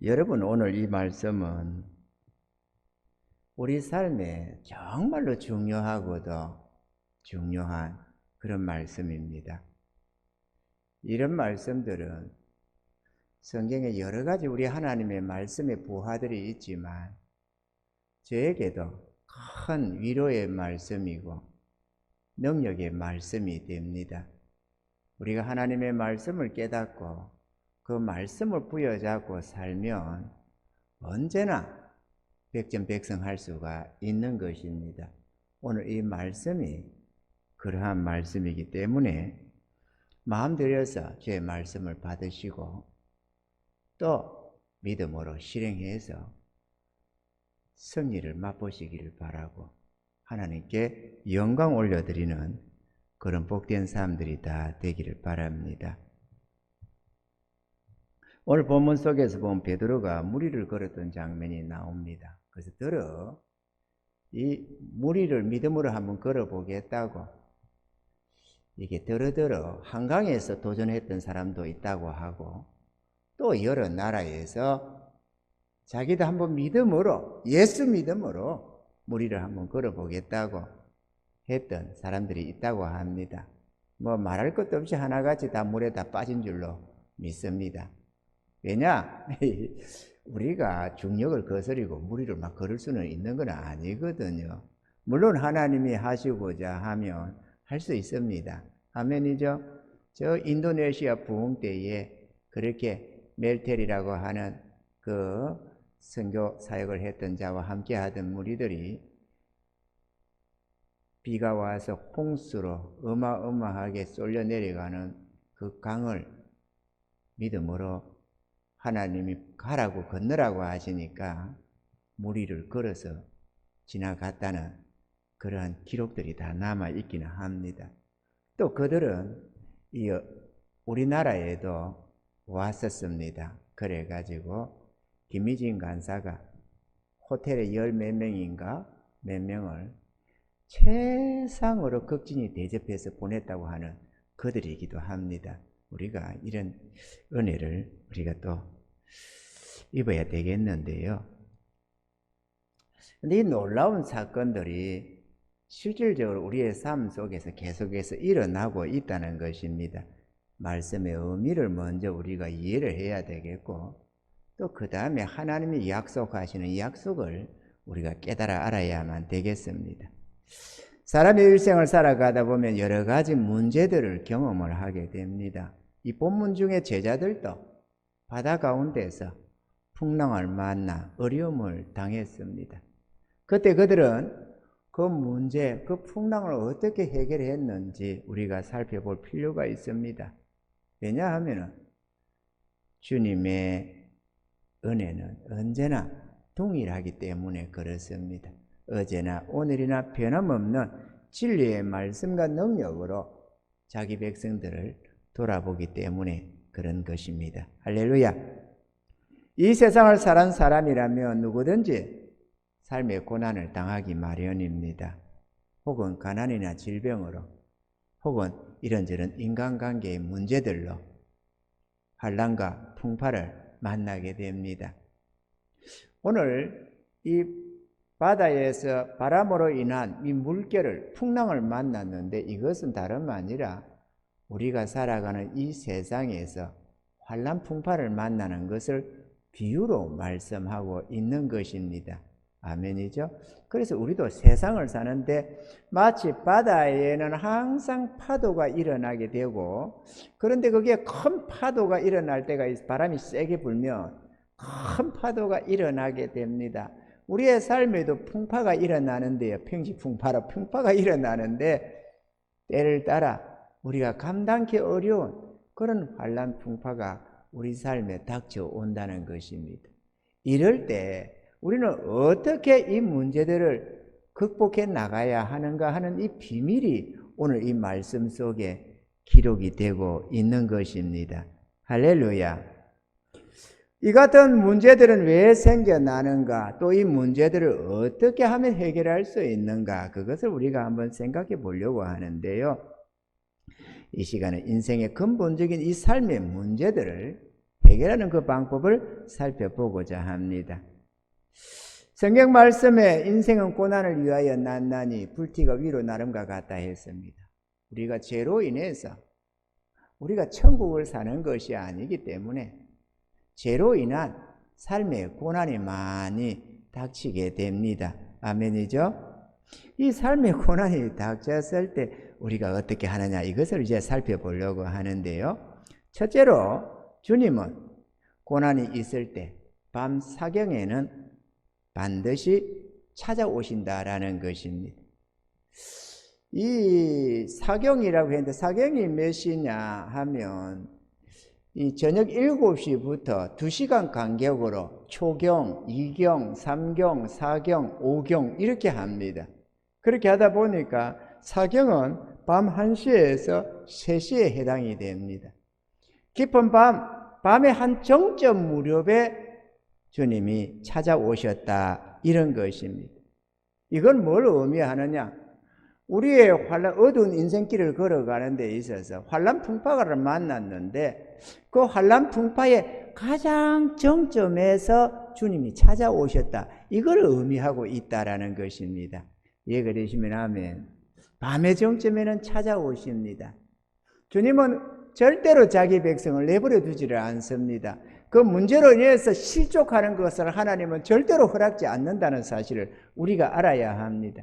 여러분, 오늘 이 말씀은 우리 삶에 정말로 중요하고도 중요한 그런 말씀입니다. 이런 말씀들은 성경에 여러 가지 우리 하나님의 말씀의 부하들이 있지만 저에게도 큰 위로의 말씀이고 능력의 말씀이 됩니다. 우리가 하나님의 말씀을 깨닫고 그 말씀을 부여잡고 살면 언제나 백전백승할 수가 있는 것입니다. 오늘 이 말씀이 그러한 말씀이기 때문에 마음 들여서 제 말씀을 받으시고 또 믿음으로 실행해서 승리를 맛보시기를 바라고 하나님께 영광 올려드리는 그런 복된 사람들이 다 되기를 바랍니다. 오늘 본문 속에서 보면 베드로가 무리를 걸었던 장면이 나옵니다. 그래서 이 무리를 믿음으로 한번 걸어보겠다고 이게 한강에서 도전했던 사람도 있다고 하고 또 여러 나라에서 자기도 한번 믿음으로 예수 믿음으로 무리를 한번 걸어보겠다고 했던 사람들이 있다고 합니다. 뭐 말할 것도 없이 하나같이 다 물에 다 빠진 줄로 믿습니다. 왜냐? 우리가 중력을 거스리고 무리를 막 걸을 수는 있는 건 아니거든요. 물론 하나님이 하시고자 하면 할 수 있습니다. 아멘이죠? 저 인도네시아 부흥 때에 그렇게 멜텔이라고 하는 그 선교 사역을 했던 자와 함께 하던 무리들이 비가 와서 홍수로 어마어마하게 쏠려 내려가는 그 강을 믿음으로 하나님이 가라고 건너라고 하시니까 무리를 걸어서 지나갔다는 그러한 기록들이 다 남아 있기는 합니다. 또 그들은 우리나라에도 왔었습니다. 그래가지고 김희진 간사가 호텔에 몇 명을 최상으로 극진히 대접해서 보냈다고 하는 그들이기도 합니다. 우리가 이런 은혜를 우리가 또 입어야 되겠는데요. 근데 이 놀라운 사건들이 실질적으로 우리의 삶 속에서 계속해서 일어나고 있다는 것입니다. 말씀의 의미를 먼저 우리가 이해를 해야 되겠고 또 그 다음에 하나님이 약속하시는 약속을 우리가 깨달아 알아야만 되겠습니다. 사람의 일생을 살아가다 보면 여러 가지 문제들을 경험을 하게 됩니다. 이 본문 중에 제자들도 바다 가운데서 풍랑을 만나 어려움을 당했습니다. 그때 그들은 그 문제, 그 풍랑을 어떻게 해결했는지 우리가 살펴볼 필요가 있습니다. 왜냐하면 주님의 은혜는 언제나 동일하기 때문에 그렇습니다. 어제나 오늘이나 변함없는 진리의 말씀과 능력으로 자기 백성들을 돌아보기 때문에 그런 것입니다. 할렐루야. 이 세상을 살은 사람이라면 누구든지 삶의 고난을 당하기 마련입니다. 혹은 가난이나 질병으로 혹은 이런저런 인간관계의 문제들로 환난과 풍파를 만나게 됩니다. 오늘 이 바다에서 바람으로 인한 이 물결을 풍랑을 만났는데 이것은 다름 아니라 우리가 살아가는 이 세상에서 환난 풍파를 만나는 것을 비유로 말씀하고 있는 것입니다. 아멘이죠? 그래서 우리도 세상을 사는데 마치 바다에는 항상 파도가 일어나게 되고 그런데 그게 큰 파도가 일어날 때가 있어. 바람이 세게 불면 큰 파도가 일어나게 됩니다. 우리의 삶에도 풍파가 일어나는데요. 풍파가 일어나는데 때를 따라 우리가 감당하기 어려운 그런 환난 풍파가 우리 삶에 닥쳐온다는 것입니다. 이럴 때 우리는 어떻게 이 문제들을 극복해 나가야 하는가 하는 이 비밀이 오늘 이 말씀 속에 기록이 되고 있는 것입니다. 할렐루야. 이 같은 문제들은 왜 생겨나는가? 또 이 문제들을 어떻게 하면 해결할 수 있는가? 그것을 우리가 한번 생각해 보려고 하는데요. 이 시간에 인생의 근본적인 이 삶의 문제들을 해결하는 그 방법을 살펴보고자 합니다. 성경 말씀에 인생은 고난을 위하여 났나니 불티가 위로 나름과 같다 했습니다. 우리가 죄로 인해서 우리가 천국을 사는 것이 아니기 때문에 죄로 인한 삶의 고난이 많이 닥치게 됩니다. 아멘이죠? 이 삶의 고난이 닥쳤을 때 우리가 어떻게 하느냐, 이것을 이제 살펴보려고 하는데요. 첫째로 주님은 고난이 있을 때 밤 사경에는 반드시 찾아오신다라는 것입니다. 이 사경이라고 했는데 사경이 몇 시냐 하면 이 저녁 7시부터 2시간 간격으로 초경, 2경, 3경, 4경, 5경 이렇게 합니다. 그렇게 하다 보니까 사경은 밤 1시에서 3시에 해당이 됩니다. 깊은 밤의 한 정점 무렵에 주님이 찾아오셨다, 이런 것입니다. 이건 뭘 의미하느냐? 우리의 어두운 인생길을 걸어가는 데 있어서 환란풍파를 만났는데 그 환란풍파의 가장 정점에서 주님이 찾아오셨다, 이걸 의미하고 있다라는 것입니다. 이해가 되시면 아멘. 밤의 정점에는 찾아오십니다. 주님은 절대로 자기 백성을 내버려 두지를 않습니다. 그 문제로 인해서 실족하는 것을 하나님은 절대로 허락지 않는다는 사실을 우리가 알아야 합니다.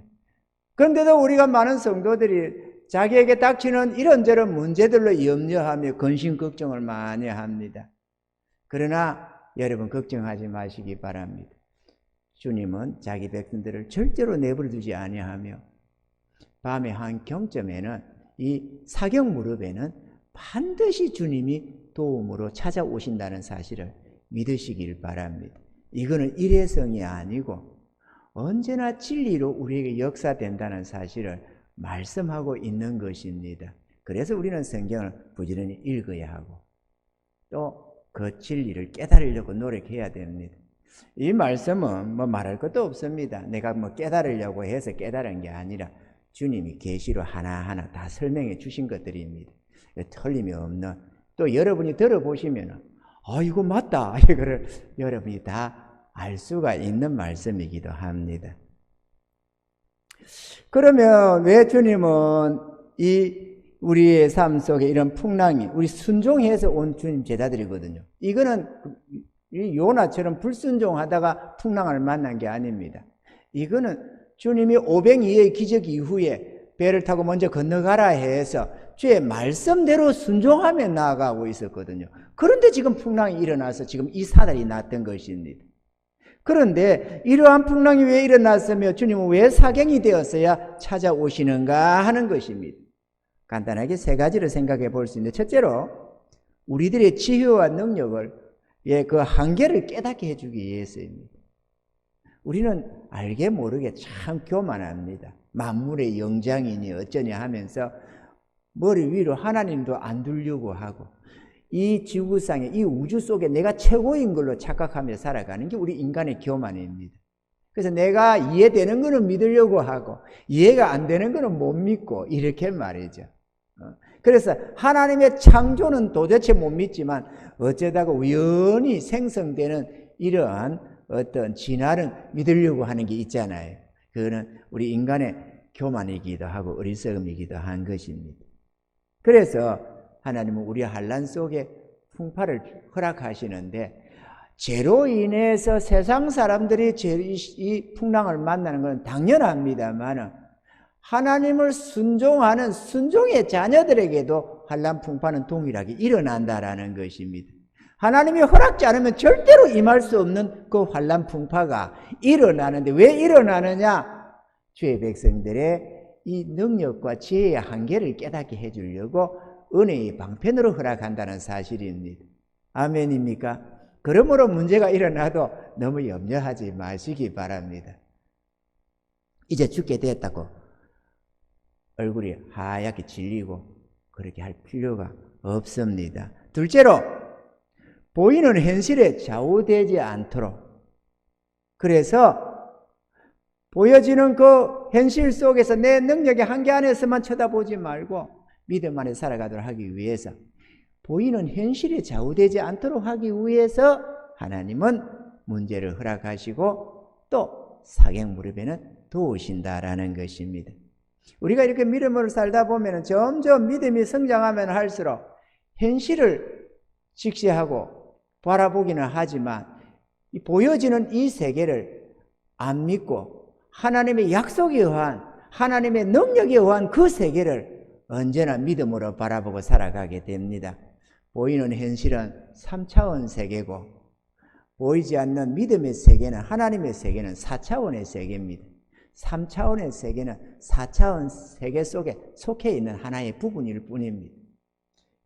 그런데도 우리가 많은 성도들이 자기에게 닥치는 이런저런 문제들로 염려하며 근심 걱정을 많이 합니다. 그러나 여러분 걱정하지 마시기 바랍니다. 주님은 자기 백성들을 절대로 내버려 두지 아니하며 밤의 한 경점에는 이 사경 무렵에는 반드시 주님이 도움으로 찾아오신다는 사실을 믿으시길 바랍니다. 이거는 일회성이 아니고 언제나 진리로 우리에게 역사된다는 사실을 말씀하고 있는 것입니다. 그래서 우리는 성경을 부지런히 읽어야 하고 또 그 진리를 깨달으려고 노력해야 됩니다. 이 말씀은 뭐 말할 것도 없습니다. 내가 뭐 깨달으려고 해서 깨달은 게 아니라 주님이 계시로 하나하나 다 설명해 주신 것들입니다. 틀림이 없는, 또 여러분이 들어보시면 이거 맞다, 이거를 여러분이 다 알 수가 있는 말씀이기도 합니다. 그러면 왜 주님은 우리의 삶 속에 이런 풍랑이, 우리 순종해서 온 주님 제자들이거든요. 이거는 요나처럼 불순종하다가 풍랑을 만난 게 아닙니다. 이거는 주님이 오병이의 기적 이후에 배를 타고 먼저 건너가라 해서 주의 말씀대로 순종하며 나아가고 있었거든요. 그런데 지금 풍랑이 일어나서 지금 이 사달이 났던 것입니다. 그런데 이러한 풍랑이 왜 일어났으며 주님은 왜 사경이 되었어야 찾아오시는가 하는 것입니다. 간단하게 세 가지를 생각해 볼 수 있는데, 첫째로 우리들의 지혜와 능력을 그 한계를 깨닫게 해주기 위해서입니다. 우리는 알게 모르게 참 교만합니다. 만물의 영장이니 어쩌냐 하면서 머리 위로 하나님도 안 두려고 하고 이 지구상에, 이 우주 속에 내가 최고인 걸로 착각하며 살아가는 게 우리 인간의 교만입니다. 그래서 내가 이해되는 거는 믿으려고 하고 이해가 안 되는 거는 못 믿고 이렇게 말이죠. 그래서 하나님의 창조는 도대체 못 믿지만 어쩌다가 우연히 생성되는 이러한 어떤 진화를 믿으려고 하는 게 있잖아요. 그거는 우리 인간의 교만이기도 하고 어리석음이기도 한 것입니다. 그래서 하나님은 우리 환난 속에 풍파를 허락하시는데, 죄로 인해서 세상 사람들이 이 풍랑을 만나는 건 당연합니다만 하나님을 순종하는 순종의 자녀들에게도 환난 풍파는 동일하게 일어난다라는 것입니다. 하나님이 허락지 않으면 절대로 임할 수 없는 그 환난 풍파가 일어나는데, 왜 일어나느냐? 주의 백성들의 이 능력과 지혜의 한계를 깨닫게 해주려고 은혜의 방편으로 허락한다는 사실입니다. 아멘입니까? 그러므로 문제가 일어나도 너무 염려하지 마시기 바랍니다. 이제 죽게 됐다고 얼굴이 하얗게 질리고 그렇게 할 필요가 없습니다. 둘째로, 보이는 현실에 좌우되지 않도록, 그래서 보여지는 그 현실 속에서 내 능력의 한계 안에서만 쳐다보지 말고 믿음 안에 살아가도록 하기 위해서 보이는 현실에 좌우되지 않도록 하기 위해서 하나님은 문제를 허락하시고 또 사객무렵에는 도우신다라는 것입니다. 우리가 이렇게 믿음으로 살다 보면 점점 믿음이 성장하면 할수록 현실을 직시하고 바라보기는 하지만 보여지는 이 세계를 안 믿고 하나님의 약속에 의한, 하나님의 능력에 의한 그 세계를 언제나 믿음으로 바라보고 살아가게 됩니다. 보이는 현실은 3차원 세계고 보이지 않는 믿음의 세계는, 하나님의 세계는 4차원의 세계입니다. 3차원의 세계는 4차원 세계 속에 속해 있는 하나의 부분일 뿐입니다.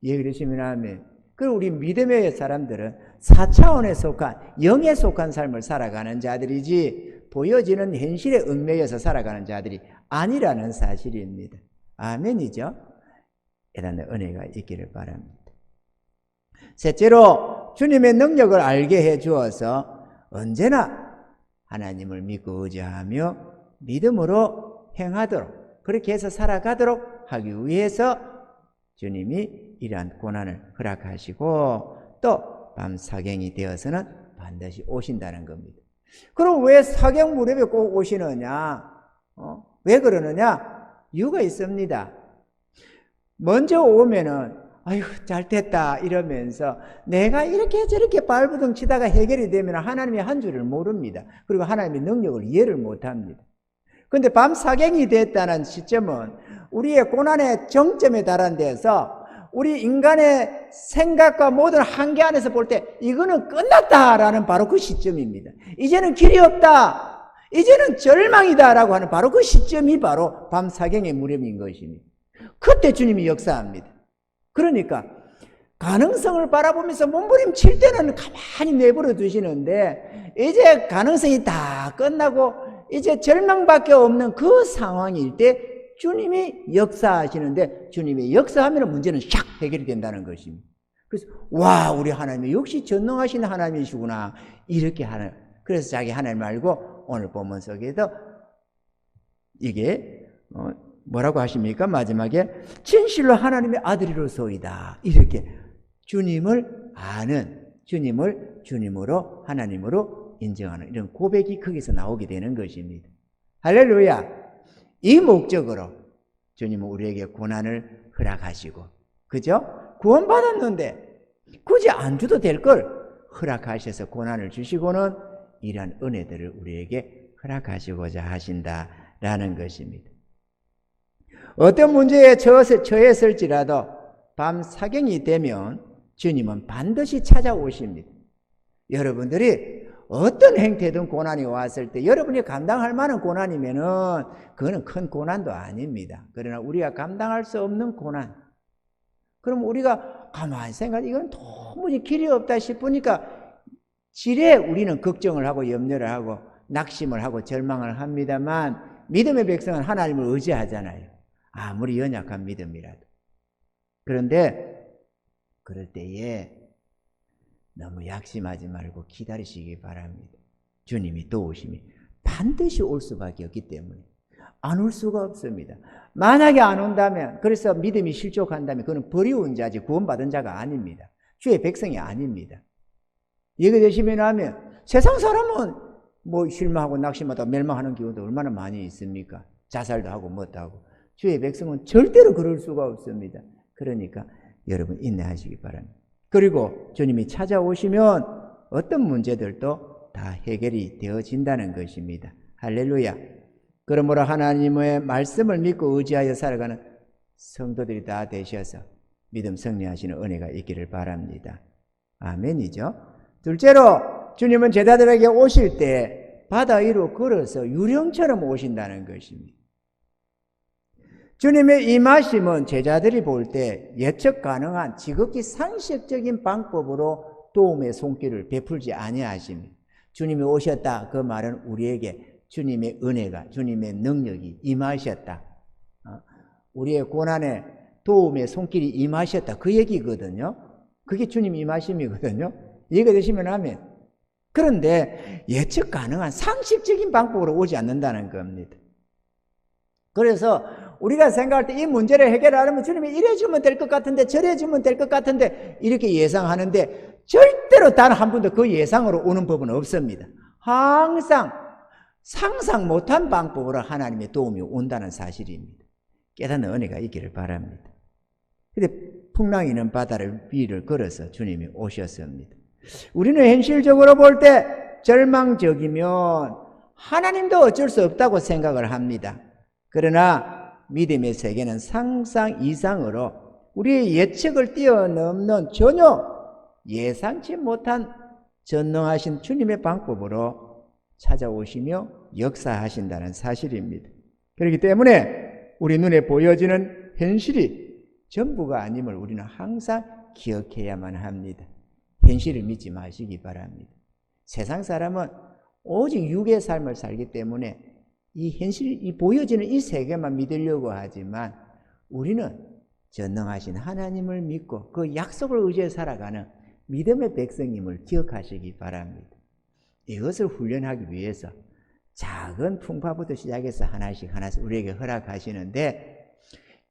이해되시면 아멘. 그리고 우리 믿음의 사람들은 4차원에 속한, 영에 속한 삶을 살아가는 자들이지 보여지는 현실에 얽매여서 살아가는 자들이 아니라는 사실입니다. 아멘이죠? 대단한 은혜가 있기를 바랍니다. 셋째로 주님의 능력을 알게 해 주어서 언제나 하나님을 믿고 의지하며 믿음으로 행하도록, 그렇게 해서 살아가도록 하기 위해서 주님이 이러한 고난을 허락하시고 또 밤 사경이 되어서는 반드시 오신다는 겁니다. 그럼 왜 사경 무렵에 꼭 오시느냐? 왜 그러느냐? 이유가 있습니다. 먼저 오면은 아유 잘 됐다 이러면서 내가 이렇게 저렇게 발버둥 치다가 해결이 되면 하나님의 한 줄을 모릅니다. 그리고 하나님의 능력을 이해를 못합니다. 그런데 밤 사경이 됐다는 시점은 우리의 고난의 정점에 달한 데서 우리 인간의 생각과 모든 한계 안에서 볼 때 이거는 끝났다라는 바로 그 시점입니다. 이제는 길이 없다, 이제는 절망이다라고 하는 바로 그 시점이 바로 밤 사경의 무렵인 것입니다. 그때 주님이 역사합니다. 그러니까 가능성을 바라보면서 몸부림칠 때는 가만히 내버려 두시는데 이제 가능성이 다 끝나고 이제 절망밖에 없는 그 상황일 때 주님이 역사하시는데, 주님이 역사하면 문제는 샥 해결이 된다는 것입니다. 그래서 와, 우리 하나님이 역시 전능하신 하나님이시구나 이렇게 하는, 그래서 자기 하나님 알고 오늘 본문 속에서 이게 뭐라고 하십니까? 마지막에 진실로 하나님의 아들이로소이다, 이렇게 주님을 아는, 주님을 주님으로 하나님으로 인정하는 이런 고백이 거기서 나오게 되는 것입니다. 할렐루야. 이 목적으로 주님은 우리에게 고난을 허락하시고, 그죠? 구원받았는데 굳이 안 줘도 될 걸 허락하셔서 고난을 주시고는 이러한 은혜들을 우리에게 허락하시고자 하신다라는 것입니다. 어떤 문제에 처했을지라도 밤 사경이 되면 주님은 반드시 찾아오십니다. 여러분들이 어떤 행태든 고난이 왔을 때 여러분이 감당할 만한 고난이면은 그거는 큰 고난도 아닙니다. 그러나 우리가 감당할 수 없는 고난, 그럼 우리가 가만히 생각해 이건 도무지 길이 없다 싶으니까 지레 우리는 걱정을 하고 염려를 하고 낙심을 하고 절망을 합니다만, 믿음의 백성은 하나님을 의지하잖아요. 아무리 연약한 믿음이라도. 그런데 그럴 때에 너무 약심하지 말고 기다리시기 바랍니다. 주님이 도우심이 반드시 올 수밖에 없기 때문에 안 올 수가 없습니다. 만약에 안 온다면, 그래서 믿음이 실족한다면 그는 버리운 자지 구원받은 자가 아닙니다. 주의 백성이 아닙니다. 이해되시면 하면 세상 사람은 뭐 실망하고 낙심하다 멸망하는 경우도 얼마나 많이 있습니까? 자살도 하고 뭣도 하고. 주의 백성은 절대로 그럴 수가 없습니다. 그러니까 여러분 인내하시기 바랍니다. 그리고 주님이 찾아오시면 어떤 문제들도 다 해결이 되어진다는 것입니다. 할렐루야. 그러므로 하나님의 말씀을 믿고 의지하여 살아가는 성도들이 다 되셔서 믿음 승리하시는 은혜가 있기를 바랍니다. 아멘이죠. 둘째로 주님은 제자들에게 오실 때 바다 위로 걸어서 유령처럼 오신다는 것입니다. 주님의 임하심은 제자들이 볼 때 예측 가능한 지극히 상식적인 방법으로 도움의 손길을 베풀지 아니하십니다. 주님이 오셨다, 그 말은 우리에게 주님의 은혜가, 주님의 능력이 임하셨다, 우리의 고난에 도움의 손길이 임하셨다, 그 얘기거든요. 그게 주님 임하심이거든요. 이해가 되시면 하면. 그런데 예측 가능한 상식적인 방법으로 오지 않는다는 겁니다. 그래서 우리가 생각할 때 이 문제를 해결하려면 주님이 이래 주면 될 것 같은데 저래 주면 될 것 같은데 이렇게 예상하는데 절대로 단 한 번도 그 예상으로 오는 법은 없습니다. 항상 상상 못한 방법으로 하나님의 도움이 온다는 사실입니다. 깨닫는 은혜가 있기를 바랍니다. 근데 풍랑이는 바다를 위를 걸어서 주님이 오셨습니다. 우리는 현실적으로 볼 때 절망적이면 하나님도 어쩔 수 없다고 생각을 합니다. 그러나 믿음의 세계는 상상 이상으로 우리의 예측을 뛰어넘는 전혀 예상치 못한 전능하신 주님의 방법으로 찾아오시며 역사하신다는 사실입니다. 그렇기 때문에 우리 눈에 보여지는 현실이 전부가 아님을 우리는 항상 기억해야만 합니다. 현실을 믿지 마시기 바랍니다. 세상 사람은 오직 육의 삶을 살기 때문에 이 현실, 이 보여지는 이 세계만 믿으려고 하지만 우리는 전능하신 하나님을 믿고 그 약속을 의지해 살아가는 믿음의 백성임을 기억하시기 바랍니다. 이것을 훈련하기 위해서 작은 풍파부터 시작해서 하나씩 우리에게 허락하시는데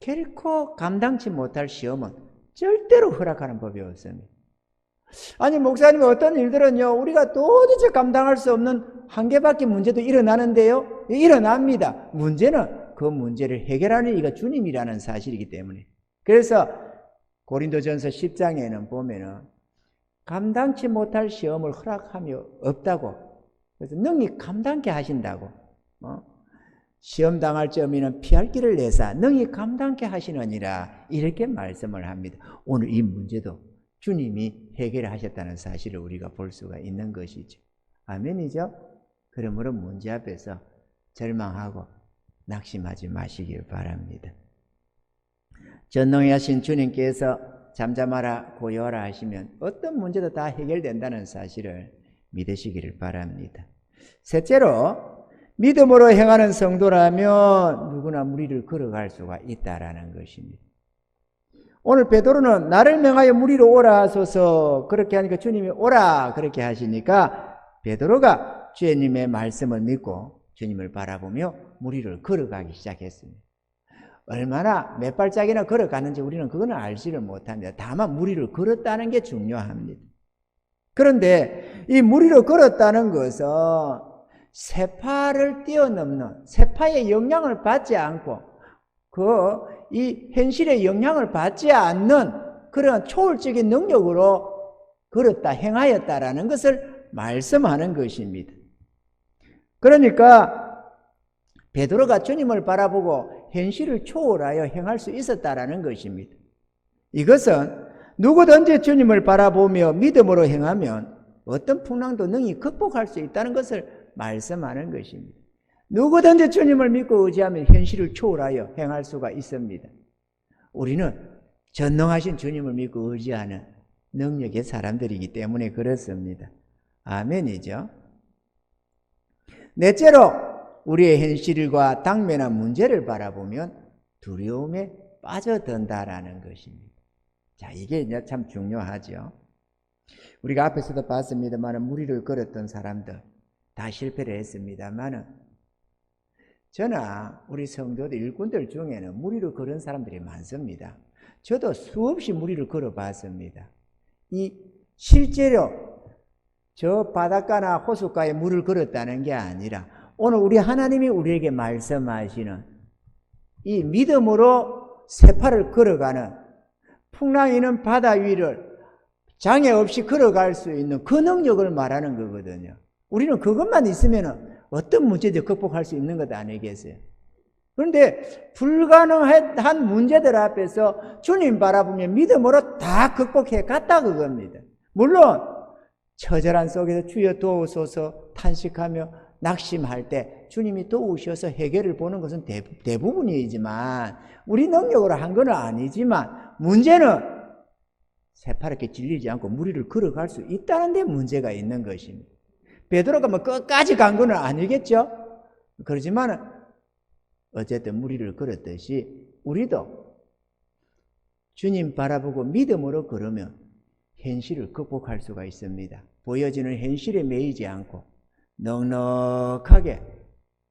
결코 감당치 못할 시험은 절대로 허락하는 법이 없습니다. 아니 목사님 어떤 일들은요 우리가 도대체 감당할 수 없는 한계밖에 문제도 일어나는데요. 일어납니다. 문제는 그 문제를 해결하는 이가 주님이라는 사실이기 때문에. 그래서 고린도전서 10장에는 보면은 감당치 못할 시험을 허락하며 없다고. 그래서 능히 감당케 하신다고. 시험 당할 점이는 피할 길을 내사 능히 감당케 하시느니라 이렇게 말씀을 합니다. 오늘 이 문제도 주님이 해결하셨다는 사실을 우리가 볼 수가 있는 것이죠. 아멘이죠? 그러므로 문제 앞에서 절망하고 낙심하지 마시길 바랍니다. 전능하신 주님께서 잠잠하라 고요하라 하시면 어떤 문제도 다 해결된다는 사실을 믿으시기를 바랍니다. 셋째로 믿음으로 행하는 성도라면 누구나 무리를 걸어갈 수가 있다라는 것입니다. 오늘 베드로는 나를 명하여 무리로 오라 하소서 그렇게 하니까 주님이 오라 그렇게 하시니까 베드로가 주님의 말씀을 믿고 주님을 바라보며 무리를 걸어가기 시작했습니다. 얼마나 몇 발짝이나 걸어갔는지 우리는 그거는 알지를 못합니다. 다만 무리를 걸었다는 게 중요합니다. 그런데 이 무리로 걸었다는 것은 세파를 뛰어넘는 세파의 영향을 받지 않고 이 현실의 영향을 받지 않는 그런 초월적인 능력으로 걸었다, 행하였다라는 것을 말씀하는 것입니다. 그러니까 베드로가 주님을 바라보고 현실을 초월하여 행할 수 있었다라는 것입니다. 이것은 누구든지 주님을 바라보며 믿음으로 행하면 어떤 풍랑도 능히 극복할 수 있다는 것을 말씀하는 것입니다. 누구든지 주님을 믿고 의지하면 현실을 초월하여 행할 수가 있습니다. 우리는 전능하신 주님을 믿고 의지하는 능력의 사람들이기 때문에 그렇습니다. 아멘이죠. 넷째로 우리의 현실과 당면한 문제를 바라보면 두려움에 빠져든다라는 것입니다. 자, 이게 이제 참 중요하죠. 우리가 앞에서도 봤습니다만 무리를 걸었던 사람들 다 실패를 했습니다만 저나 우리 성도들 일꾼들 중에는 무리를 걸은 사람들이 많습니다. 저도 수없이 무리를 걸어봤습니다. 실제로 저 바닷가나 호숫가에 물을 걸었다는 게 아니라 오늘 우리 하나님이 우리에게 말씀하시는 이 믿음으로 세파를 걸어가는 풍랑 있는 바다 위를 장애 없이 걸어갈 수 있는 그 능력을 말하는 거거든요. 우리는 그것만 있으면 어떤 문제도 극복할 수 있는 것 아니겠어요? 그런데 불가능한 문제들 앞에서 주님 바라보며 믿음으로 다 극복해 갔다 그겁니다. 물론 처절한 속에서 주여 도우소서 탄식하며 낙심할 때 주님이 도우셔서 해결을 보는 것은 대부분이지만 우리 능력으로 한 건 아니지만 문제는 새파랗게 질리지 않고 무리를 걸어갈 수 있다는 데 문제가 있는 것입니다. 베드로가 뭐 끝까지 간 건 아니겠죠? 그렇지만 어쨌든 무리를 걸었듯이 우리도 주님 바라보고 믿음으로 걸으면 현실을 극복할 수가 있습니다. 보여지는 현실에 매이지 않고 넉넉하게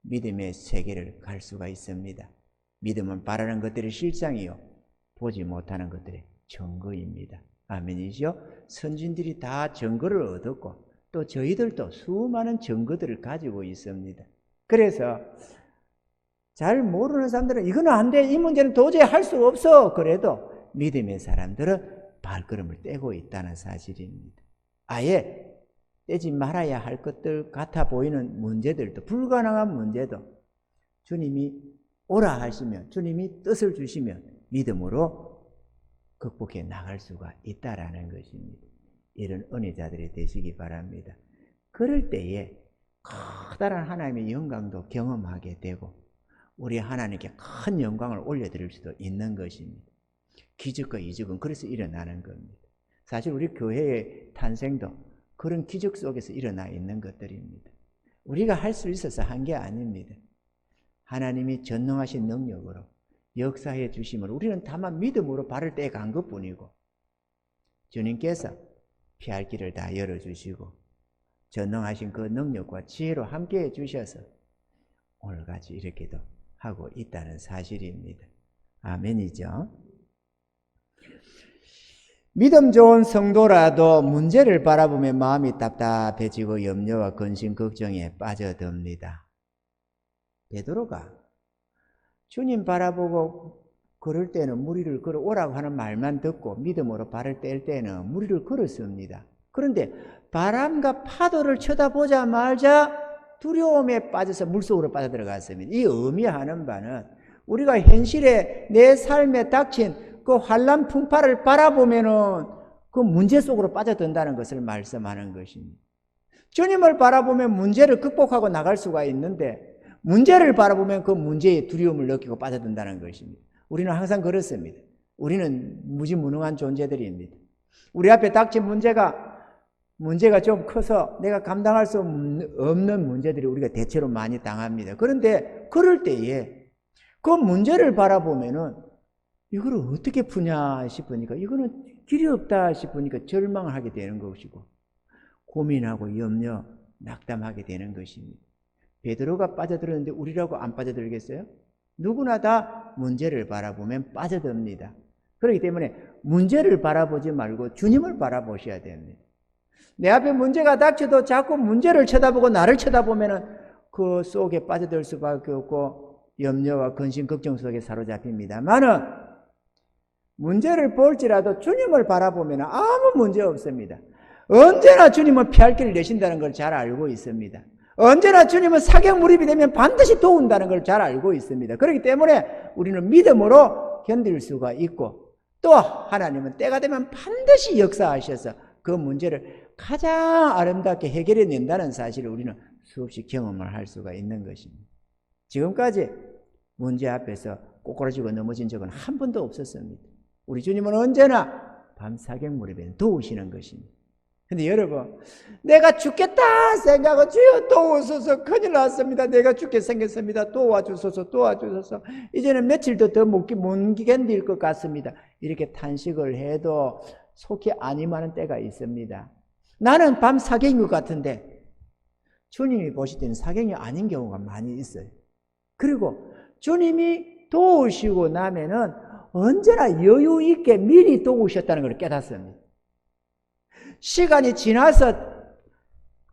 믿음의 세계를 갈 수가 있습니다. 믿음은 바라는 것들의 실상이요 보지 못하는 것들의 증거입니다. 아멘이죠? 선진들이 다 증거를 얻었고 또 저희들도 수많은 증거들을 가지고 있습니다. 그래서 잘 모르는 사람들은 이거는 안 돼, 이 문제는 도저히 할 수 없어, 그래도 믿음의 사람들은 발걸음을 떼고 있다는 사실입니다. 아예 떼지 말아야 할 것들 같아 보이는 문제들도, 불가능한 문제도 주님이 오라 하시면, 주님이 뜻을 주시면 믿음으로 극복해 나갈 수가 있다라는 것입니다. 이런 은혜자들이 되시기 바랍니다. 그럴 때에 커다란 하나님의 영광도 경험하게 되고 우리 하나님께 큰 영광을 올려드릴 수도 있는 것입니다. 기적과 이적은 그래서 일어나는 겁니다. 사실 우리 교회의 탄생도 그런 기적 속에서 일어나 있는 것들입니다. 우리가 할 수 있어서 한 게 아닙니다. 하나님이 전능하신 능력으로 역사해 주심을 우리는 다만 믿음으로 발을 떼간 것뿐이고 주님께서 피할 길을 다 열어주시고 전능하신 그 능력과 지혜로 함께해 주셔서 오늘같이 이렇게도 하고 있다는 사실입니다. 아멘이죠. 믿음 좋은 성도라도 문제를 바라보며 마음이 답답해지고 염려와 근심, 걱정에 빠져듭니다. 베드로가 주님 바라보고 걸을 때는 무리를 걸어오라고 하는 말만 듣고 믿음으로 발을 뗄 때는 무리를 걸었습니다. 그런데 바람과 파도를 쳐다보자마자 두려움에 빠져서 물속으로 빠져들어갔습니다. 이 의미하는 바는 우리가 현실에 내 삶에 닥친 그 환난 풍파를 바라보면은 그 문제 속으로 빠져든다는 것을 말씀하는 것입니다. 주님을 바라보면 문제를 극복하고 나갈 수가 있는데 문제를 바라보면 그 문제에 두려움을 느끼고 빠져든다는 것입니다. 우리는 항상 그렇습니다. 우리는 무지무능한 존재들입니다. 우리 앞에 닥친 문제가 좀 커서 내가 감당할 수 없는 문제들이 우리가 대체로 많이 당합니다. 그런데 그럴 때에 그 문제를 바라보면은 이걸 어떻게 푸냐 싶으니까 이거는 길이 없다 싶으니까 절망을 하게 되는 것이고 고민하고 염려, 낙담하게 되는 것입니다. 베드로가 빠져들었는데 우리라고 안 빠져들겠어요? 누구나 다 문제를 바라보면 빠져듭니다. 그렇기 때문에 문제를 바라보지 말고 주님을 바라보셔야 됩니다. 내 앞에 문제가 닥쳐도 자꾸 문제를 쳐다보고 나를 쳐다보면은 그 속에 빠져들 수밖에 없고 염려와 근심, 걱정 속에 사로잡힙니다만은 문제를 볼지라도 주님을 바라보면 아무 문제 없습니다. 언제나 주님은 피할 길을 내신다는 걸 잘 알고 있습니다. 언제나 주님은 사경무립이 되면 반드시 도운다는 걸 잘 알고 있습니다. 그렇기 때문에 우리는 믿음으로 견딜 수가 있고 또 하나님은 때가 되면 반드시 역사하셔서 그 문제를 가장 아름답게 해결해 낸다는 사실을 우리는 수없이 경험을 할 수가 있는 것입니다. 지금까지 문제 앞에서 꼬꾸라지고 넘어진 적은 한 번도 없었습니다. 우리 주님은 언제나 밤사경무렵에 도우시는 것입니다. 근데 여러분, 내가 죽겠다 생각하고 주여 도우소서, 큰일 났습니다. 내가 죽게 생겼습니다. 도와주소서, 도와주소서. 이제는 며칠 더 못 견딜 것 같습니다. 이렇게 탄식을 해도 속히 안임하는 때가 있습니다. 나는 밤 사경인 것 같은데 주님이 보실 때는 사경이 아닌 경우가 많이 있어요. 그리고 주님이 도우시고 나면은 언제나 여유 있게 미리 도우셨다는 걸 깨닫습니다. 시간이 지나서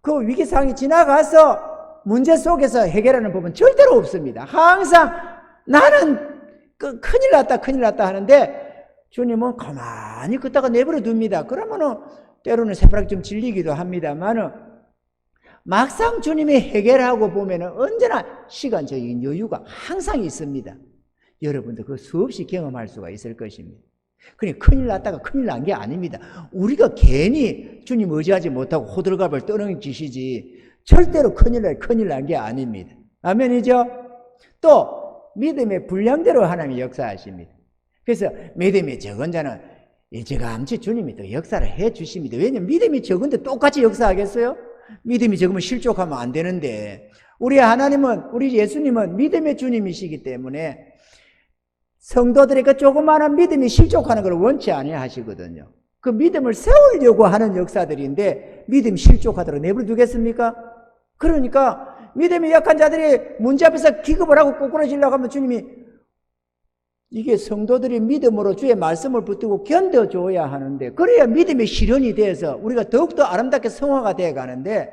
그 위기상황이 지나가서 문제 속에서 해결하는 법은 절대로 없습니다. 항상 나는 큰일 났다 하는데 주님은 가만히 걷다가 내버려 둡니다. 그러면은 때로는 새파랗게 좀 질리기도 합니다만은 막상 주님이 해결하고 보면은 언제나 시간적인 여유가 항상 있습니다. 여러분도 그 수없이 경험할 수가 있을 것입니다. 그러니 큰일 났다가 큰일 난 게 아닙니다. 우리가 괜히 주님 의지하지 못하고 호들갑을 떠는 짓이지 절대로 큰일 난 게 아닙니다. 아멘이죠? 또 믿음의 분량대로 하나님이 역사하십니다. 그래서 믿음이 적은 자는 일찌감치 주님이 또 역사를 해 주십니다. 왜냐하면 믿음이 적은데 똑같이 역사하겠어요? 믿음이 적으면 실족하면 안 되는데 우리 하나님은, 우리 예수님은 믿음의 주님이시기 때문에 성도들의 그 조그마한 믿음이 실족하는 걸 원치 아니하시거든요. 그 믿음을 세우려고 하는 역사들인데 믿음이 실족하도록 내버려 두겠습니까? 그러니까 믿음이 약한 자들이 문제 앞에서 기겁을 하고 꼬꾸라지려고 하면 주님이 이게 성도들이 믿음으로 주의 말씀을 붙들고 견뎌줘야 하는데, 그래야 믿음이 실현이 돼서 우리가 더욱더 아름답게 성화가 되어 가는데,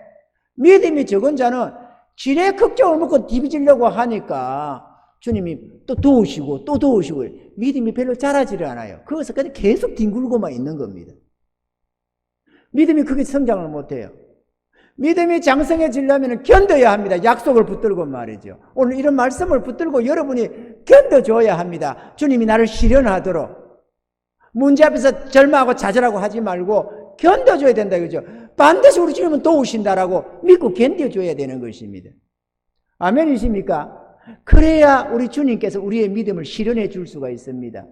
믿음이 적은 자는 지레 걱정을 먹고 디비지려고 하니까 주님이 또 도우시고 또 도우시고 믿음이 별로 자라지를 않아요. 그것을 그냥 계속 뒹굴고만 있는 겁니다. 믿음이 크게 성장을 못해요. 믿음이 장성해지려면 견뎌야 합니다. 약속을 붙들고 말이죠. 오늘 이런 말씀을 붙들고 여러분이 견뎌줘야 합니다. 주님이 나를 실현하도록. 문제 앞에서 절망하고 좌절하고 하지 말고 견뎌줘야 된다, 그죠? 반드시 우리 주님은 도우신다라고 믿고 견뎌줘야 되는 것입니다. 아멘이십니까? 그래야 우리 주님께서 우리의 믿음을 실현해 줄 수가 있습니다.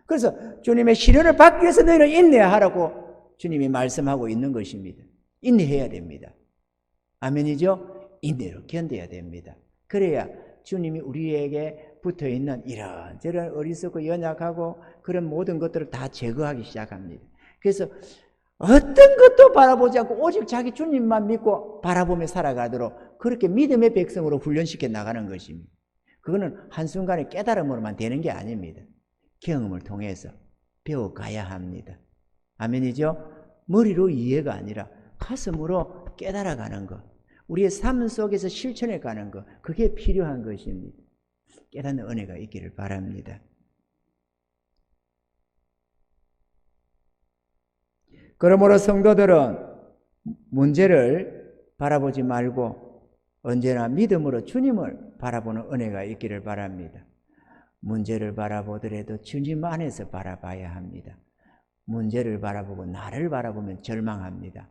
그래서 주님의 실현을 받기 위해서 너희는 인내하라고 주님이 말씀하고 있는 것입니다. 인내해야 됩니다. 아멘이죠? 인내로 견뎌야 됩니다. 그래야 주님이 우리에게 붙어있는 이런저런 어리석고 연약하고 그런 모든 것들을 다 제거하기 시작합니다. 그래서 어떤 것도 바라보지 않고 오직 자기 주님만 믿고 바라보며 살아가도록 그렇게 믿음의 백성으로 훈련시켜 나가는 것입니다. 그거는 한순간에 깨달음으로만 되는 게 아닙니다. 경험을 통해서 배워가야 합니다. 아멘이죠? 머리로 이해가 아니라 가슴으로 깨달아가는 것, 우리의 삶 속에서 실천해 가는 것, 그게 필요한 것입니다. 깨닫는 은혜가 있기를 바랍니다. 그러므로 성도들은 문제를 바라보지 말고 언제나 믿음으로 주님을 바라보는 은혜가 있기를 바랍니다. 문제를 바라보더라도 주님 안에서 바라봐야 합니다. 문제를 바라보고 나를 바라보면 절망합니다.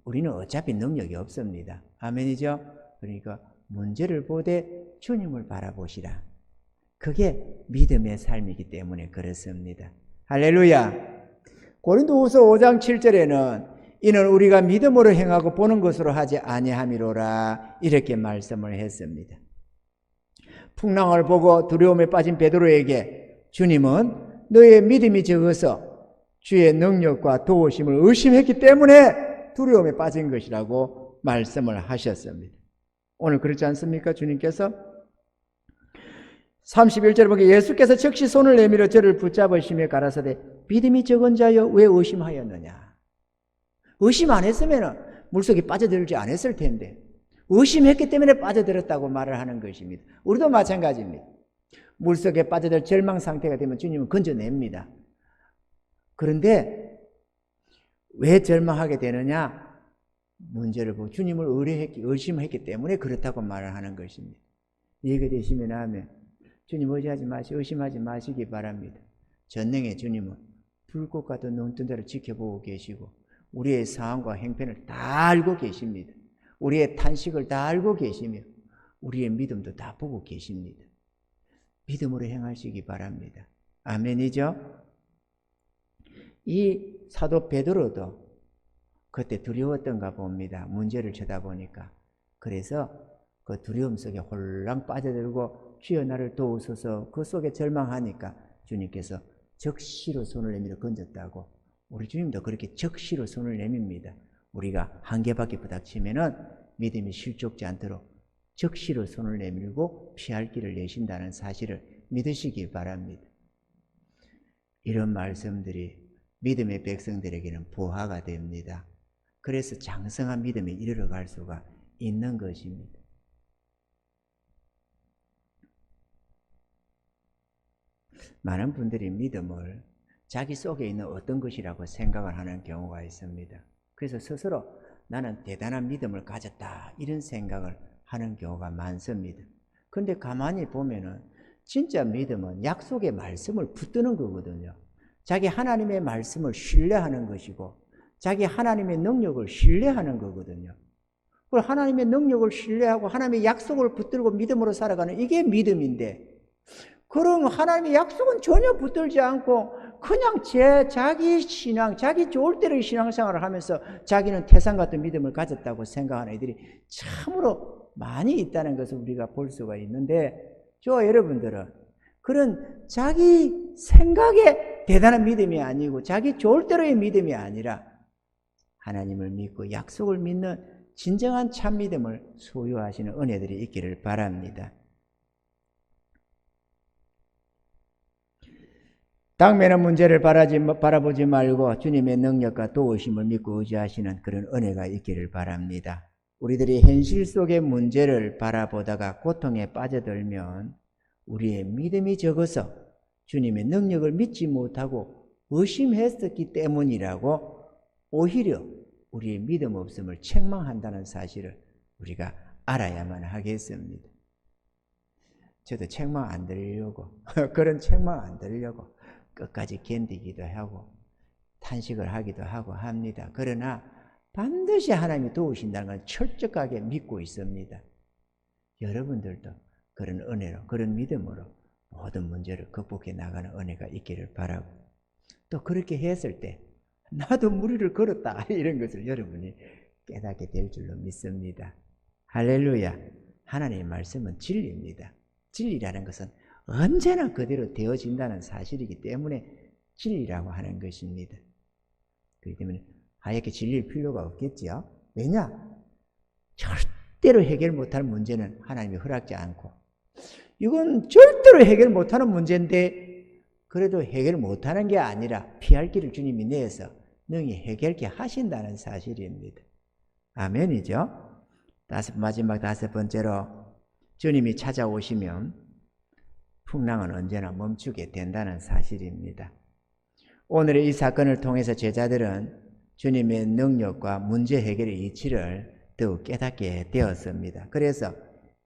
우리는 어차피 능력이 없습니다. 아멘이죠? 그러니까 문제를 보되 주님을 바라보시라. 그게 믿음의 삶이기 때문에 그렇습니다. 할렐루야! 고린도후서 5장 7절에는 이는 우리가 믿음으로 행하고 보는 것으로 하지 아니함이로라 이렇게 말씀을 했습니다. 풍랑을 보고 두려움에 빠진 베드로에게 주님은 너의 믿음이 적어서 주의 능력과 도우심을 의심했기 때문에 두려움에 빠진 것이라고 말씀을 하셨습니다. 오늘 그렇지 않습니까? 주님께서 31절에 보니까 예수께서 즉시 손을 내밀어 저를 붙잡으시며 가라사대 믿음이 적은 자여 왜 의심하였느냐. 의심 안 했으면 물속에 빠져들지 않았을 텐데 의심했기 때문에 빠져들었다고 말을 하는 것입니다. 우리도 마찬가지입니다. 물속에 빠져들 절망 상태가 되면 주님은 건져냅니다. 그런데 왜 절망하게 되느냐? 문제를 보고 주님을 의심했기 때문에 그렇다고 말을 하는 것입니다. 이해가 되시면 하면 주님 의지하지 마시고 의심하지 마시기 바랍니다. 전능의 주님은 불꽃 같은 눈뜬 자를 지켜보고 계시고 우리의 상황과 행편을 다 알고 계십니다. 우리의 탄식을 다 알고 계시며 우리의 믿음도 다 보고 계십니다. 믿음으로 행하시기 바랍니다. 아멘이죠? 이 사도 베드로도 그때 두려웠던가 봅니다. 문제를 쳐다보니까. 그래서 그 두려움 속에 홀랑 빠져들고 주여 나를 도우소서 그 속에 절망하니까 주님께서 적시로 손을 내밀어 건졌다고. 우리 주님도 그렇게 적시로 손을 내밉니다. 우리가 한계밖에 부닥치면은 믿음이 실족지 않도록 적시로 손을 내밀고 피할 길을 내신다는 사실을 믿으시길 바랍니다. 이런 말씀들이 믿음의 백성들에게는 보화가 됩니다. 그래서 장성한 믿음에 이르러갈 수가 있는 것입니다. 많은 분들이 믿음을 자기 속에 있는 어떤 것이라고 생각을 하는 경우가 있습니다. 그래서 스스로 나는 대단한 믿음을 가졌다 이런 생각을 하는 경우가 많습니다. 그런데 가만히 보면은 진짜 믿음은 약속의 말씀을 붙드는 거거든요. 자기 하나님의 말씀을 신뢰하는 것이고 자기 하나님의 능력을 신뢰하는 거거든요. 그리고 하나님의 능력을 신뢰하고 하나님의 약속을 붙들고 믿음으로 살아가는 이게 믿음인데 그런 하나님의 약속은 전혀 붙들지 않고 그냥 자기 신앙, 자기 좋을 대로 신앙생활을 하면서 자기는 태산 같은 믿음을 가졌다고 생각하는 애들이 참으로 많이 있다는 것을 우리가 볼 수가 있는데 저와 여러분들은 그런 자기 생각의 대단한 믿음이 아니고 자기 좋을 대로의 믿음이 아니라 하나님을 믿고 약속을 믿는 진정한 참 믿음을 소유하시는 은혜들이 있기를 바랍니다. 당면의 문제를 바라보지 말고 주님의 능력과 도우심을 믿고 의지하시는 그런 은혜가 있기를 바랍니다. 우리들이 현실 속의 문제를 바라보다가 고통에 빠져들면 우리의 믿음이 적어서 주님의 능력을 믿지 못하고 의심했었기 때문이라고 오히려 우리의 믿음 없음을 책망한다는 사실을 우리가 알아야만 하겠습니다. 저도 책망 안 들으려고 그런 책망 안 들으려고 끝까지 견디기도 하고 탄식을 하기도 하고 합니다. 그러나 반드시 하나님이 도우신다는 걸 철저하게 믿고 있습니다. 여러분들도 그런 은혜로 그런 믿음으로 모든 문제를 극복해 나가는 은혜가 있기를 바라고 또 그렇게 했을 때 나도 무리를 걸었다 이런 것을 여러분이 깨닫게 될 줄로 믿습니다. 할렐루야. 하나님의 말씀은 진리입니다. 진리라는 것은 언제나 그대로 되어진다는 사실이기 때문에 진리라고 하는 것입니다. 그렇기 때문에 하얗게 질릴 필요가 없겠지요. 왜냐? 절대로 해결 못할 문제는 하나님이 허락지 않고 이건 절대로 해결 못하는 문제인데 그래도 해결 못하는 게 아니라 피할 길을 주님이 내서 능히 해결케 하신다는 사실입니다. 아멘이죠? 마지막 다섯 번째로 주님이 찾아오시면 풍랑은 언제나 멈추게 된다는 사실입니다. 오늘의 이 사건을 통해서 제자들은 주님의 능력과 문제 해결의 이치를 더욱 깨닫게 되었습니다. 그래서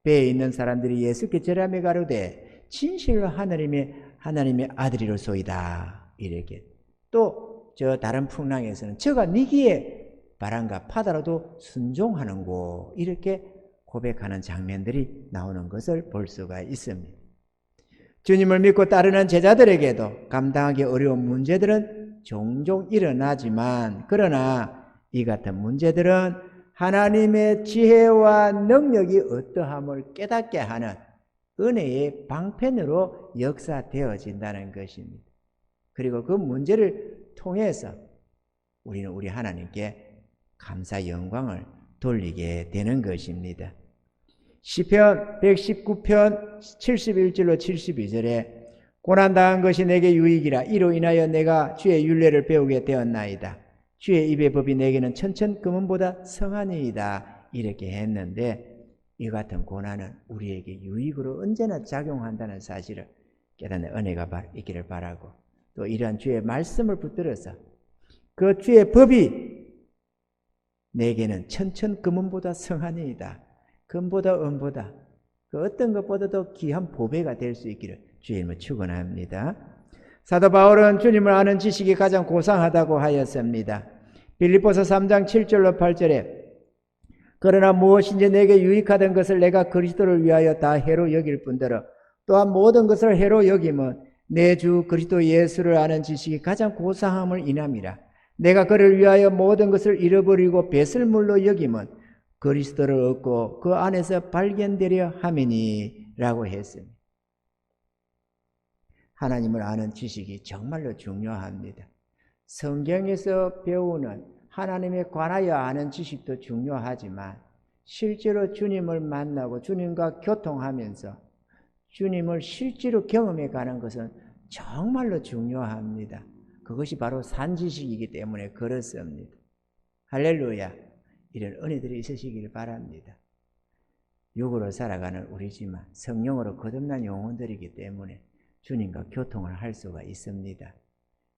배에 있는 사람들이 예수께 절하며 가로되 진실로 하나님의 아들이로소이다 이렇게 또 저 다른 풍랑에서는 저가 니기에 바람과 바다로도 순종하는고 이렇게 고백하는 장면들이 나오는 것을 볼 수가 있습니다. 주님을 믿고 따르는 제자들에게도 감당하기 어려운 문제들은 종종 일어나지만 그러나 이 같은 문제들은 하나님의 지혜와 능력이 어떠함을 깨닫게 하는 은혜의 방편으로 역사되어진다는 것입니다. 그리고 그 문제를 통해서 우리는 우리 하나님께 감사 영광을 돌리게 되는 것입니다. 시편 119편 71절로 72절에 고난당한 것이 내게 유익이라 이로 인하여 내가 주의 율례를 배우게 되었나이다. 주의 입의 법이 내게는 천천 금은보다 성하니이다 이렇게 했는데 이 같은 고난은 우리에게 유익으로 언제나 작용한다는 사실을 깨닫는 은혜가 있기를 바라고 또 이러한 주의 말씀을 붙들어서 그 주의 법이 내게는 천천 금은보다 성하니이다. 금보다 은보다 그 어떤 것보다도 귀한 보배가 될 수 있기를 주의 이름으로 축원합니다. 사도 바울은 주님을 아는 지식이 가장 고상하다고 하였습니다. 빌립보서 3장 7절로 8절에 그러나 무엇인지 내게 유익하던 것을 내가 그리스도를 위하여 다 해로 여길 뿐더러 또한 모든 것을 해로 여김은 내 주 그리스도 예수를 아는 지식이 가장 고상함을 인함이라. 내가 그를 위하여 모든 것을 잃어버리고 배설물로 여김은 그리스도를 얻고 그 안에서 발견되려 함이니 라고 했습니다. 하나님을 아는 지식이 정말로 중요합니다. 성경에서 배우는 하나님에 관하여 아는 지식도 중요하지만 실제로 주님을 만나고 주님과 교통하면서 주님을 실제로 경험해 가는 것은 정말로 중요합니다. 그것이 바로 산지식이기 때문에 그렇습니다. 할렐루야. 이런 은혜들이 있으시길 바랍니다. 육으로 살아가는 우리지만 성령으로 거듭난 영혼들이기 때문에 주님과 교통을 할 수가 있습니다.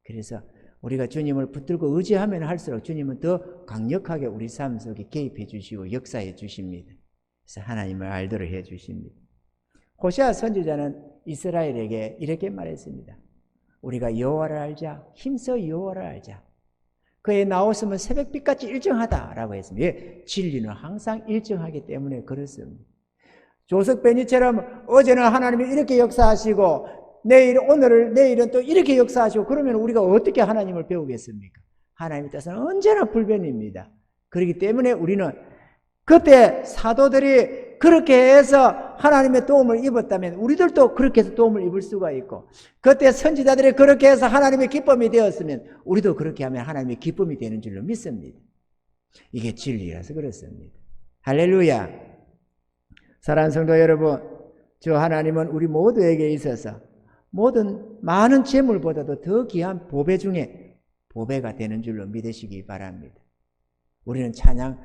그래서 우리가 주님을 붙들고 의지하면 할수록 주님은 더 강력하게 우리 삶 속에 개입해 주시고 역사해 주십니다. 그래서 하나님을 알도록 해 주십니다. 호세아 선지자는 이스라엘에게 이렇게 말했습니다. 우리가 여호와를 알자. 힘써 여호와를 알자. 그의 나오심은 새벽빛같이 일정하다라고 했습니다. 예, 진리는 항상 일정하기 때문에 그렇습니다. 조석 베니처럼 어제는 하나님이 이렇게 역사하시고 내일은 또 이렇게 역사하시고 그러면 우리가 어떻게 하나님을 배우겠습니까? 하나님의 뜻은 언제나 불변입니다. 그렇기 때문에 우리는 그때 사도들이 그렇게 해서 하나님의 도움을 입었다면 우리들도 그렇게 해서 도움을 입을 수가 있고 그때 선지자들이 그렇게 해서 하나님의 기쁨이 되었으면 우리도 그렇게 하면 하나님의 기쁨이 되는 줄로 믿습니다. 이게 진리라서 그렇습니다. 할렐루야. 사랑하는 성도 여러분, 저 하나님은 우리 모두에게 있어서 모든 많은 재물보다도 더 귀한 보배 중에 보배가 되는 줄로 믿으시기 바랍니다. 우리는 찬양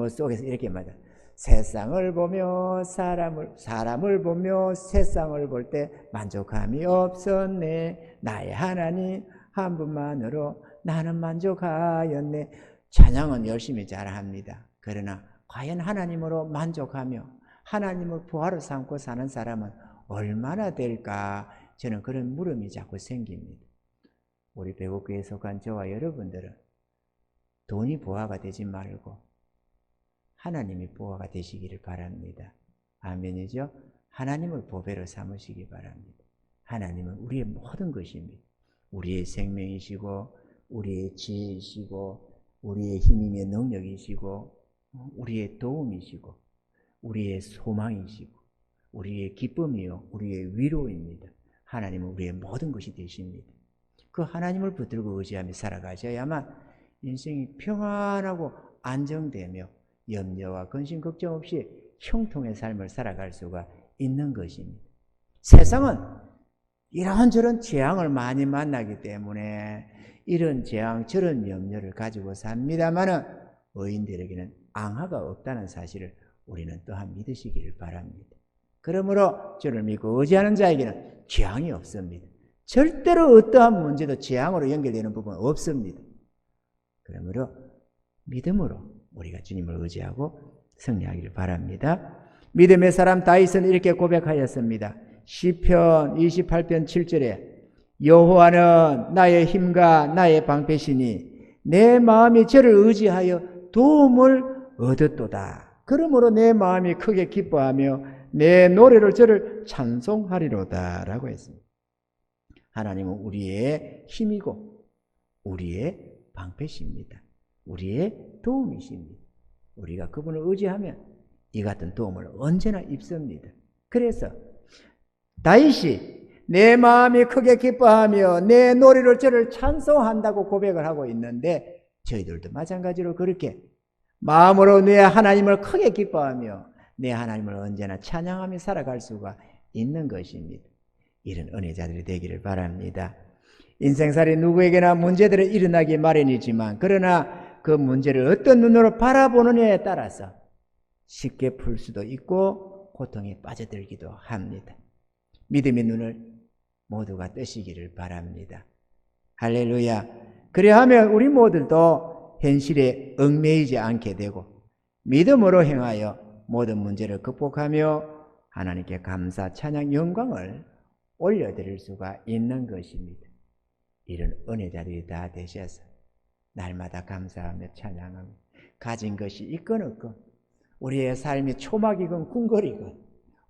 속에서 이렇게 말합니다. 세상을 보며 사람을 보며 세상을 볼 때 만족함이 없었네. 나의 하나님 한 분만으로 나는 만족하였네. 찬양은 열심히 잘합니다. 그러나 과연 하나님으로 만족하며 하나님을 부하로 삼고 사는 사람은 얼마나 될까? 저는 그런 물음이 자꾸 생깁니다. 우리 배국교회에 속한 저와 여러분들은 돈이 부하가 되지 말고 하나님이 부하가 되시기를 바랍니다. 아멘이죠? 하나님을 보배로 삼으시기 바랍니다. 하나님은 우리의 모든 것입니다. 우리의 생명이시고 우리의 지혜이시고 우리의 힘이며 능력이시고 우리의 도움이시고 우리의 소망이시고 우리의 기쁨이요 우리의 위로입니다. 하나님은 우리의 모든 것이 되십니다. 그 하나님을 붙들고 의지하며 살아가셔야만 인생이 평안하고 안정되며 염려와 근심 걱정 없이 형통의 삶을 살아갈 수가 있는 것입니다. 세상은 이런저런 재앙을 많이 만나기 때문에 이런 재앙 저런 염려를 가지고 삽니다마는 의인들에게는 앙하가 없다는 사실을 우리는 또한 믿으시기를 바랍니다. 그러므로 주를 믿고 의지하는 자에게는 재앙이 없습니다. 절대로 어떠한 문제도 재앙으로 연결되는 부분은 없습니다. 그러므로 믿음으로 우리가 주님을 의지하고 승리하기를 바랍니다. 믿음의 사람 다윗은 이렇게 고백하였습니다. 시편 28편 7절에 여호와는 나의 힘과 나의 방패시니 내 마음이 저를 의지하여 도움을 얻었도다. 그러므로 내 마음이 크게 기뻐하며 내 노래로 저를 찬송하리로다 라고 했습니다. 하나님은 우리의 힘이고 우리의 방패십니다. 우리의 도움이십니다. 우리가 그분을 의지하면 이 같은 도움을 언제나 입습니다. 그래서 다윗이 내 마음이 크게 기뻐하며 내 노래로 저를 찬송한다고 고백을 하고 있는데 저희들도 마찬가지로 그렇게 마음으로 내 하나님을 크게 기뻐하며 내 하나님을 언제나 찬양하며 살아갈 수가 있는 것입니다. 이런 은혜자들이 되기를 바랍니다. 인생살이 누구에게나 문제들은 일어나기 마련이지만 그러나 그 문제를 어떤 눈으로 바라보느냐에 따라서 쉽게 풀 수도 있고 고통에 빠져들기도 합니다. 믿음의 눈을 모두가 뜨시기를 바랍니다. 할렐루야. 그래야하면 우리 모두도 현실에 얽매이지 않게 되고 믿음으로 행하여 모든 문제를 극복하며 하나님께 감사, 찬양, 영광을 올려드릴 수가 있는 것입니다. 이런 은혜자들이 다 되셔서 날마다 감사하며 찬양하며 가진 것이 있건 없건 우리의 삶이 초막이건 궁궐이건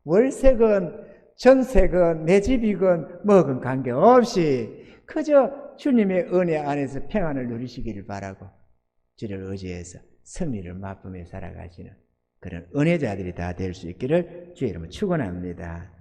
월세건 전세건 내 집이건 뭐건 관계없이 그저 주님의 은혜 안에서 평안을 누리시기를 바라고 주를 의지해서 승리를 맛보며 살아가시는 그런 은혜자들이 다 될 수 있기를 주의 이름으로 축원합니다.